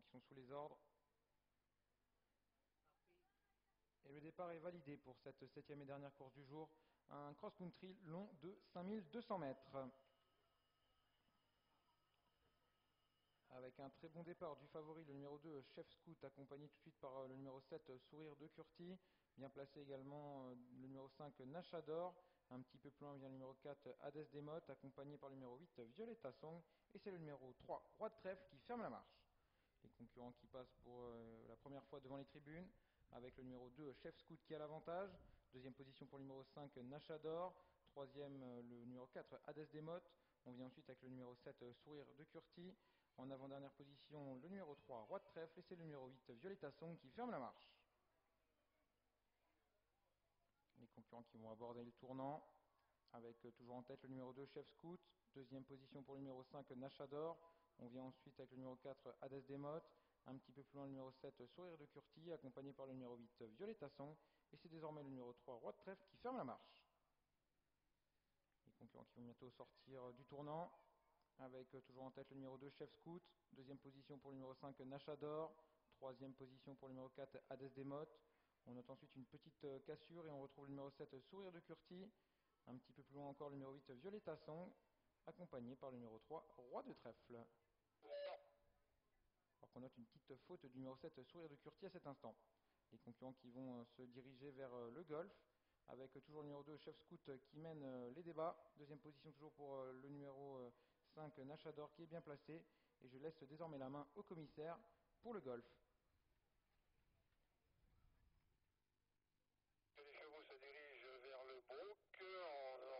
qui sont sous les ordres. Et le départ est validé pour cette 7e et dernière course du jour. Un cross-country long de 5200 mètres. Avec un très bon départ du favori, le numéro 2, Chef Scout, accompagné tout de suite par le numéro 7, Sourire de Curti. Bien placé également le numéro 5, Nachador. Un petit peu plus loin vient le numéro 4, Hades Desmottes, accompagné par le numéro 8, Violetta Song. Et c'est le numéro 3, Roi de Trèfle, qui ferme la marche. Les concurrents qui passent pour la première fois devant les tribunes, avec le numéro 2, Chef Scout qui a l'avantage. Deuxième position pour le numéro 5, Nachador. Troisième, le numéro 4, Hades Desmottes. On vient ensuite avec le numéro 7, Sourire de Curti. En avant-dernière position, le numéro 3, Roi de Trèfle. Et c'est le numéro 8, Violetta Song qui ferme la marche. Les concurrents qui vont aborder le tournant, avec toujours en tête le numéro 2, Chef Scout. Deuxième position pour le numéro 5, Nachador. On vient ensuite avec le numéro 4, Hades Desmottes. Un petit peu plus loin, le numéro 7, Sourire de Curti, accompagné par le numéro 8, Violetta Song. Et c'est désormais le numéro 3, Roi de Trèfle, qui ferme la marche. Les concurrents qui vont bientôt sortir du tournant, avec toujours en tête le numéro 2, Chef Scout. Deuxième position pour le numéro 5, Nachador. Troisième position pour le numéro 4, Hades Desmottes. On note ensuite une petite cassure et on retrouve le numéro 7, Sourire de Curti. Un petit peu plus loin encore, le numéro 8, Violetta Song, accompagné par le numéro 3, Roi de Trèfle. Alors qu'on note une petite faute du numéro 7, Sourire de Curti à cet instant. Les concurrents qui vont se diriger vers le golf, avec toujours le numéro 2, Chef Scout, qui mène les débats. Deuxième position toujours pour le numéro 5, Nachador, qui est bien placé. Et je laisse désormais la main au commissaire pour le golf. Les chevaux se dirigent vers le Brook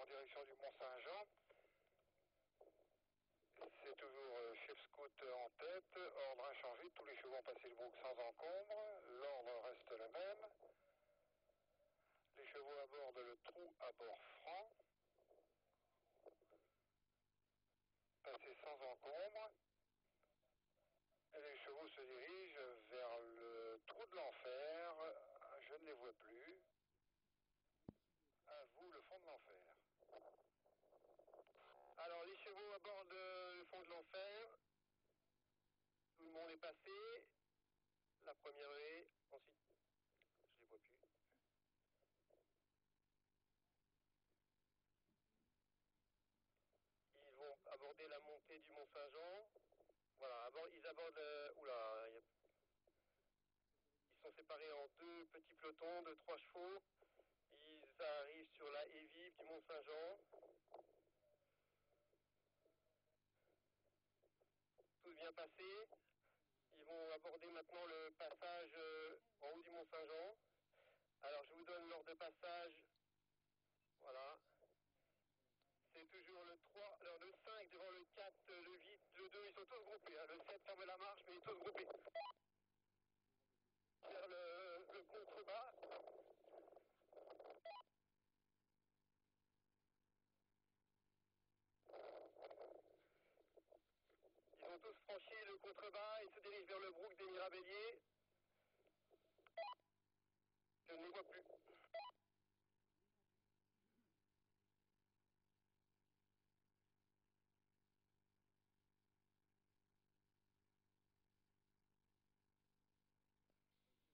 en direction du Mont-Saint-Jean. C'est toujours Chef Scout en tête, ordre inchangé, tous les chevaux ont passé le Brook sans encombre, l'ordre reste le même. Les chevaux abordent le trou à bord franc, passé sans encombre. Et les chevaux se dirigent vers le trou de l'enfer, je ne les vois plus. À vous le fond de l'enfer. Alors les chevaux abordent le fond de l'enfer. Tout le monde est passé. La première haie, ensuite, je ne les vois plus. Ils vont aborder la montée du Mont-Saint-Jean. Voilà, ils abordent... ils sont séparés en deux petits pelotons de 3 chevaux. Ils arrivent sur la haie vive du Mont-Saint-Jean. Tout vient passer. Ils vont aborder maintenant le passage en haut du Mont-Saint-Jean. Alors je vous donne l'ordre de passage. Voilà. C'est toujours le 3, alors le 5 devant le 4, le 8, le 2, ils sont tous groupés. Hein. Le 7 ferme la marche, mais ils sont tous groupés. Vers le contrebas. Ils ont tous franchi le contrebas et se dirigent vers le Brook des Mirabelliers. Je ne les vois plus.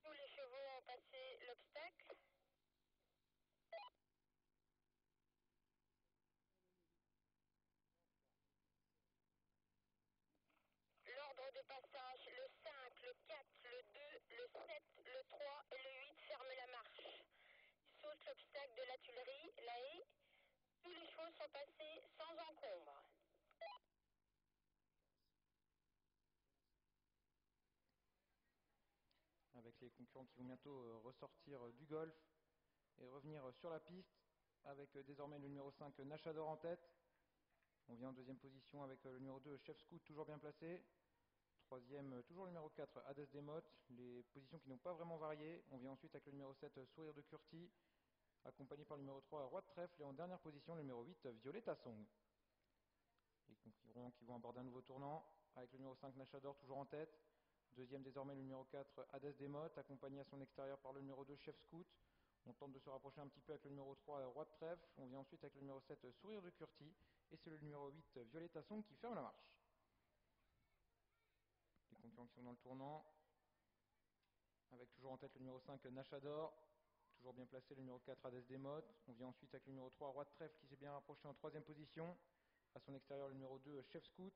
Tous les chevaux ont passé l'obstacle. L'ordre de passage, le 5, le 4, le 2, le 7, le 3 et le 8 ferment la marche. Ils sautent l'obstacle de la Tuilerie, la haie. Tous les chevaux sont passés sans encombre. Avec les concurrents qui vont bientôt ressortir du golf et revenir sur la piste, avec désormais le numéro 5, Nachador en tête. On vient en deuxième position avec le numéro 2, Chef Scout, toujours bien placé. Troisième, toujours le numéro 4, Hades Desmottes. Les positions qui n'ont pas vraiment varié. On vient ensuite avec le numéro 7, Sourire de Curti, accompagné par le numéro 3, Roi de Trèfle. Et en dernière position, le numéro 8, Violetta Song. Les concurrents qui vont aborder un nouveau tournant, avec le numéro 5, Nachador, toujours en tête. Deuxième désormais le numéro 4, Hades Desmottes, accompagné à son extérieur par le numéro 2, Chef Scout. On tente de se rapprocher un petit peu avec le numéro 3, Roi de Trèfle. On vient ensuite avec le numéro 7, Sourire de Curti. Et c'est le numéro 8, Violetta Song, qui ferme la marche. Les concurrents qui sont dans le tournant. Avec toujours en tête le numéro 5 Nashador. Toujours bien placé le numéro 4 Hades Demote. On vient ensuite avec le numéro 3 Roi de Trèfle qui s'est bien rapproché en 3e position. À son extérieur le numéro 2 Chef Scout.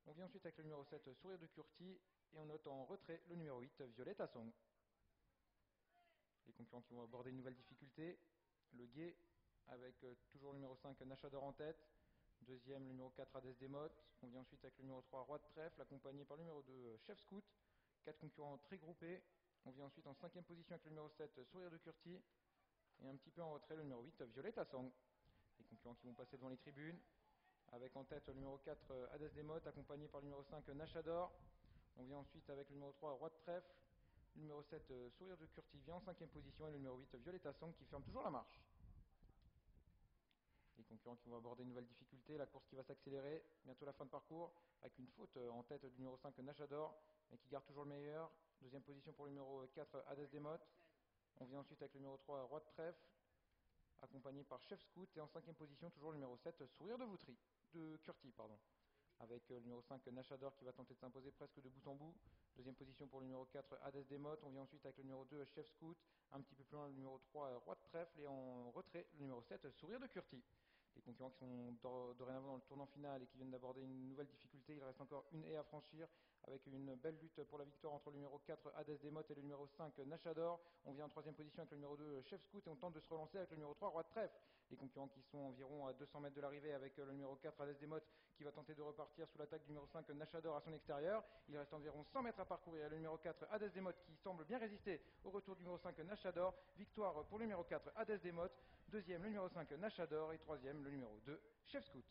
On vient ensuite avec le numéro 7 Sourire de Curti. Et on note en retrait le numéro 8 Violetta Song. Les concurrents qui vont aborder une nouvelle difficulté. Le guet avec toujours le numéro 5 Nashador en tête. Deuxième le numéro 4 Hades Demote. On vient ensuite avec le numéro 3 Roi de Trèfle accompagné par le numéro 2 Chef Scout. 4 concurrents très groupés. On vient ensuite en 5e position avec le numéro 7 Sourire de Curti. Et un petit peu en retrait le numéro 8 Violetta Song. Les concurrents qui vont passer devant les tribunes. Avec en tête le numéro 4 Hades Demote accompagné par le numéro 5 Nashador. On vient ensuite avec le numéro 3 Roi de Trèfle. Le numéro 7 Sourire de Curti vient en 5e position. Et le numéro 8 Violetta Song qui ferme toujours la marche. Les concurrents qui vont aborder une nouvelle difficulté. La course qui va s'accélérer. Bientôt la fin de parcours. Avec une faute en tête du numéro 5 Nashador. Mais qui garde toujours le meilleur. Deuxième position pour le numéro 4 Hades Demote. On vient ensuite avec le numéro 3 Roi de Trèfle, accompagné par Chef Scout. Et en 5e position, toujours le numéro 7 Sourire de Curti. Avec le numéro 5 Nashador qui va tenter de s'imposer presque de bout en bout. Deuxième position pour le numéro 4 Hades Demote. On vient ensuite avec le numéro 2 Chef Scout. Un petit peu plus loin le numéro 3 Roi de Trèfle. Et en retrait le numéro 7 Sourire de Curti. Les concurrents qui sont dorénavant dans le tournant final et qui viennent d'aborder une nouvelle difficulté. Il reste encore une haie à franchir avec une belle lutte pour la victoire entre le numéro 4 Hades Demote et le numéro 5 Nashador. On vient en 3e position avec le numéro 2 Chef Scout et on tente de se relancer avec le numéro 3 Roi de Trèfle. Les concurrents qui sont environ à 200 mètres de l'arrivée avec le numéro 4 Hades Demote qui va tenter de repartir sous l'attaque du numéro 5 Nashador à son extérieur. Il reste environ 100 mètres à parcourir. Le numéro 4 Hades Demote qui semble bien résister au retour du numéro 5 Nashador. Victoire pour le numéro 4 Hades Demote. Deuxième le numéro 5 Nashador et troisième le numéro 2 Chef Scout.